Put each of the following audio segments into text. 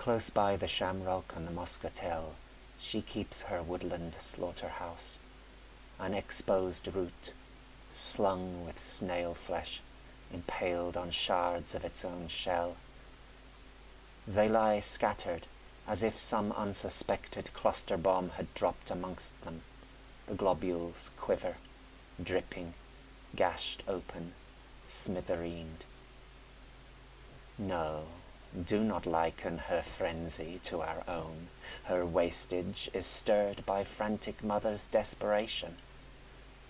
Close by the shamrock and the moschatel, she keeps her woodland slaughterhouse, an exposed root, slung with snail flesh, impaled on shards of its own shell. They lie scattered, as if some unsuspected cluster bomb had dropped amongst them. The globules quiver, dripping, gashed open, smithereened. No, do not liken her frenzy to our own. Her wastage is stirred by frantic mother's desperation.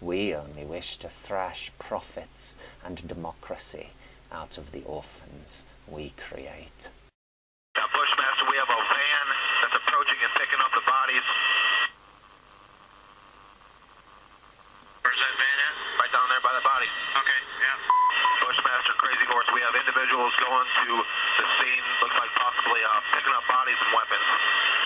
We only wish to thrash profits and democracy out of the orphans we create. Now, Bushmaster, we have a van that's approaching and picking up the bodies. Where's that van at? Right down there by the bodies. Okay, yeah. Bushmaster, Crazy Horse, we have individuals going to the scene, looks like possibly picking up bodies and weapons.